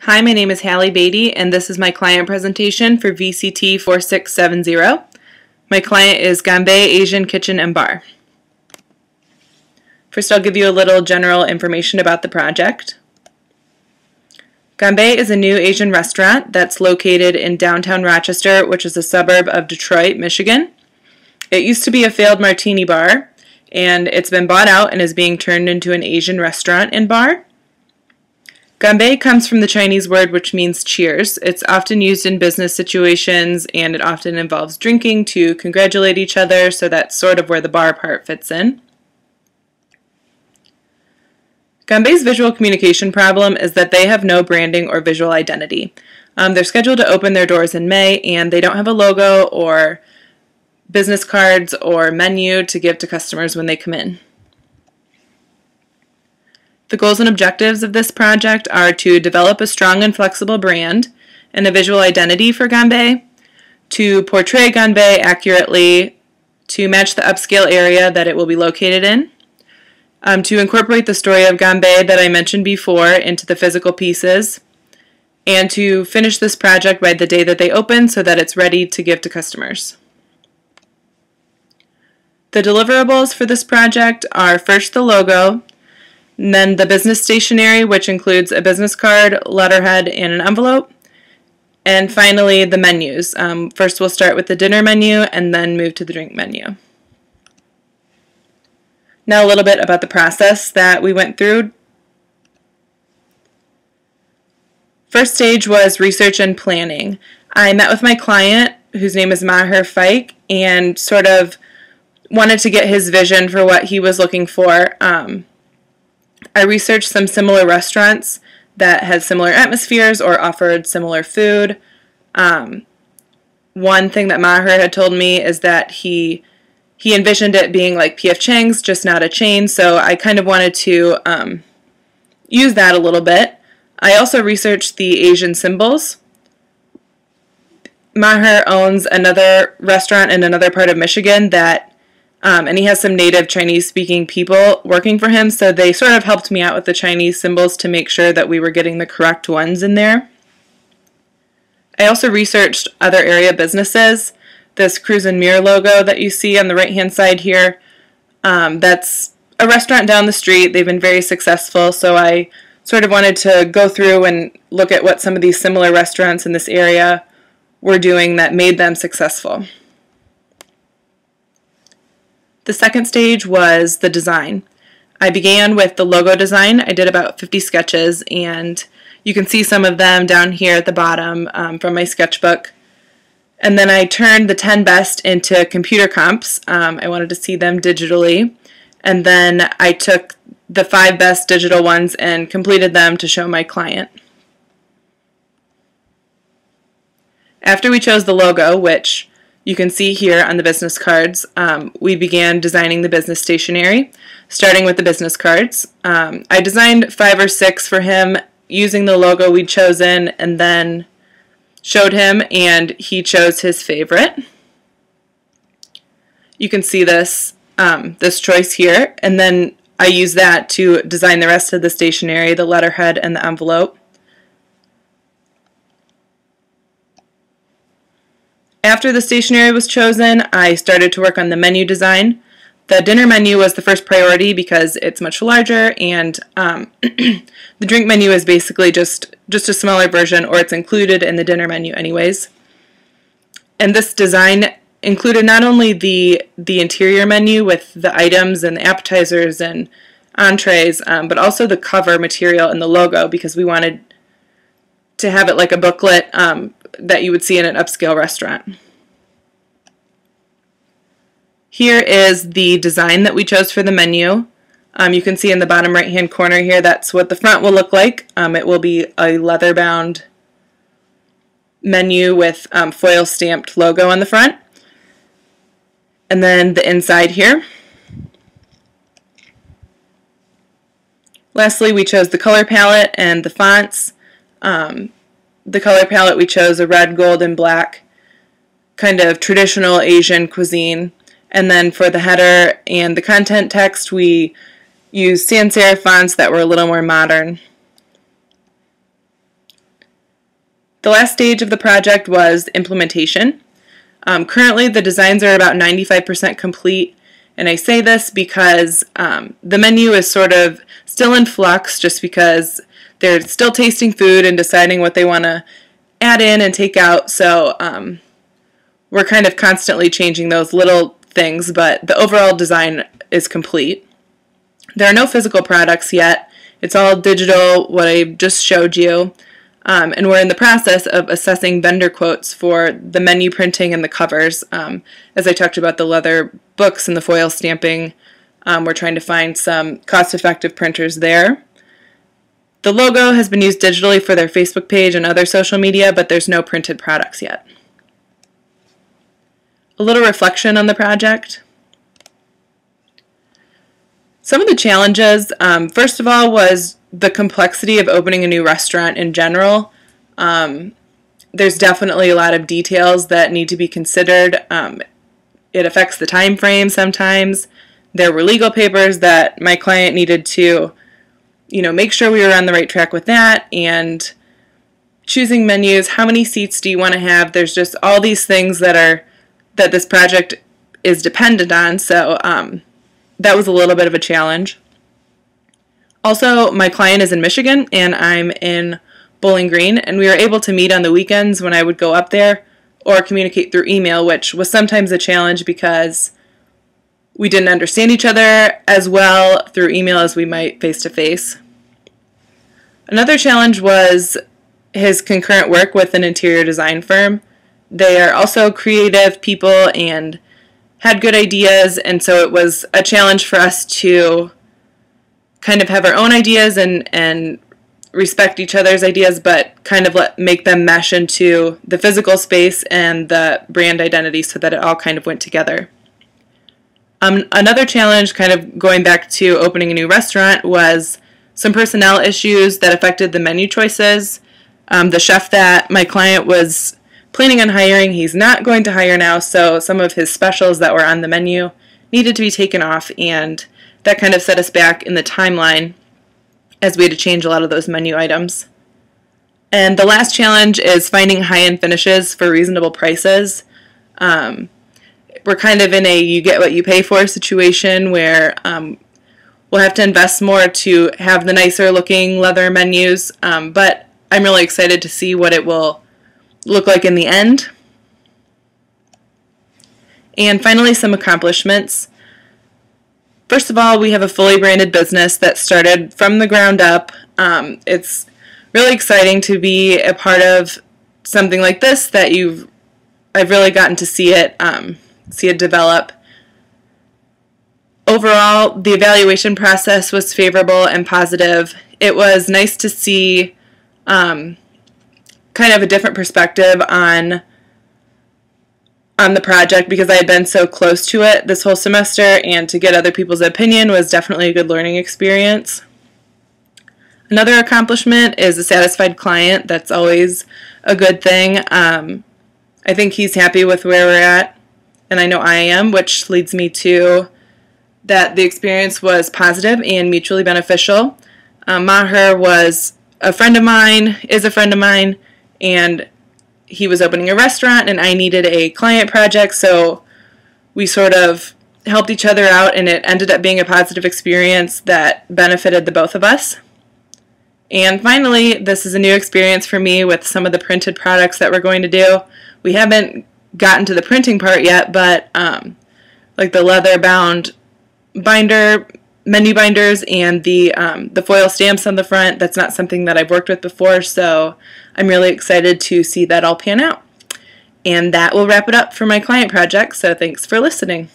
Hi, my name is Hallie Beatty, and this is my client presentation for VCT 4670. My client is Ganbei Asian Kitchen and Bar. First, I'll give you a little general information about the project. Ganbei is a new Asian restaurant that's located in downtown Rochester, which is a suburb of Detroit, Michigan. It used to be a failed martini bar, and it's been bought out and is being turned into an Asian restaurant and bar. Ganbei comes from the Chinese word which means cheers. It's often used in business situations, and it often involves drinking to congratulate each other, so that's sort of where the bar part fits in. Ganbei's visual communication problem is that they have no branding or visual identity. They're scheduled to open their doors in May, and they don't have a logo or business cards or menu to give to customers when they come in. The goals and objectives of this project are to develop a strong and flexible brand and a visual identity for Ganbei, to portray Ganbei accurately, to match the upscale area that it will be located in, to incorporate the story of Ganbei that I mentioned before into the physical pieces, and to finish this project by the day that they open so that it's ready to give to customers. The deliverables for this project are first the logo, and then the business stationery, which includes a business card, letterhead, and an envelope. And finally, the menus. First we'll start with the dinner menu and then move to the drink menu. Now a little bit about the process that we went through. First stage was research and planning. I met with my client, whose name is Maher Fike, and sort of wanted to get his vision for what he was looking for. I researched some similar restaurants that had similar atmospheres or offered similar food. One thing that Maher had told me is that he envisioned it being like P.F. Chang's, just not a chain, so I kind of wanted to use that a little bit. I also researched the Asian symbols. Maher owns another restaurant in another part of Michigan that and he has some native Chinese-speaking people working for him, so they sort of helped me out with the Chinese symbols to make sure that we were getting the correct ones in there. I also researched other area businesses. This Cruise and Mirror logo that you see on the right-hand side here, that's a restaurant down the street. They've been very successful, so I sort of wanted to go through and look at what some of these similar restaurants in this area were doing that made them successful. The second stage was the design. I began with the logo design. I did about 50 sketches, and you can see some of them down here at the bottom from my sketchbook. And then I turned the 10 best into computer comps. I wanted to see them digitally. And then I took the 5 best digital ones and completed them to show my client. After we chose the logo, which you can see here on the business cards, we began designing the business stationery, starting with the business cards. I designed 5 or 6 for him using the logo we'd chosen, and then showed him, and he chose his favorite. You can see this, this choice here, and then I used that to design the rest of the stationery, the letterhead, and the envelope. After the stationery was chosen, I started to work on the menu design. The dinner menu was the first priority because it's much larger, and the drink menu is basically just a smaller version, or it's included in the dinner menu anyways. And this design included not only the interior menu with the items and the appetizers and entrees, but also the cover material and the logo, because we wanted to have it like a booklet that you would see in an upscale restaurant. Here is the design that we chose for the menu. You can see in the bottom right hand corner here, that's what the front will look like. It will be a leather bound menu with foil stamped logo on the front. And then the inside here. Lastly, we chose the color palette and the fonts. The color palette, we chose a red, gold, and black, kind of traditional Asian cuisine. And then for the header and the content text, we used sans serif fonts that were a little more modern. The last stage of the project was implementation. Currently, the designs are about 95% complete, and I say this because the menu is sort of still in flux just because they're still tasting food and deciding what they want to add in and take out, so we're kind of constantly changing those little things, but the overall design is complete. There are no physical products yet. It's all digital, what I just showed you. And we're in the process of assessing vendor quotes for the menu printing and the covers. As I talked about the leather books and the foil stamping, we're trying to find some cost-effective printers there. The logo has been used digitally for their Facebook page and other social media, but there's no printed products yet. A little reflection on the project. Some of the challenges, first of all, was the complexity of opening a new restaurant in general. There's definitely a lot of details that need to be considered. It affects the time frame sometimes. There were legal papers that my client needed to, make sure we were on the right track with that, and choosing menus, how many seats do you want to have? There's just all these things that this project is dependent on, so that was a little bit of a challenge. Also, my client is in Michigan and I'm in Bowling Green, and we were able to meet on the weekends when I would go up there or communicate through email, which was sometimes a challenge because we didn't understand each other as well through email as we might face-to-face. Another challenge was his concurrent work with an interior design firm. They are also creative people and had good ideas, and so it was a challenge for us to kind of have our own ideas and respect each other's ideas, but kind of make them mesh into the physical space and the brand identity so that it all kind of went together. Another challenge, kind of going back to opening a new restaurant, was some personnel issues that affected the menu choices. The chef that my client was planning on hiring, he's not going to hire now, so some of his specials that were on the menu needed to be taken off, and that kind of set us back in the timeline as we had to change a lot of those menu items. And the last challenge is finding high-end finishes for reasonable prices. We're kind of in a you get what you pay for situation where we'll have to invest more to have the nicer looking leather menus, but I'm really excited to see what it will look like in the end. And finally, some accomplishments. First of all, we have a fully branded business that started from the ground up. It's really exciting to be a part of something like this that I've really gotten to see it develop. Overall, the evaluation process was favorable and positive. It was nice to see kind of a different perspective on the project because I had been so close to it this whole semester, and to get other people's opinion was definitely a good learning experience. Another accomplishment is a satisfied client. That's always a good thing. I think he's happy with where we're at, and I know I am, which leads me to that the experience was positive and mutually beneficial. Maher was a friend of mine, is a friend of mine, and he was opening a restaurant and I needed a client project, so we sort of helped each other out, and it ended up being a positive experience that benefited the both of us. And finally, this is a new experience for me with some of the printed products that we're going to do. We haven't gotten to the printing part yet, but like the leather bound binder, menu binders, and the foil stamps on the front, that's not something that I've worked with before, so I'm really excited to see that all pan out. And that will wrap it up for my client project, so thanks for listening.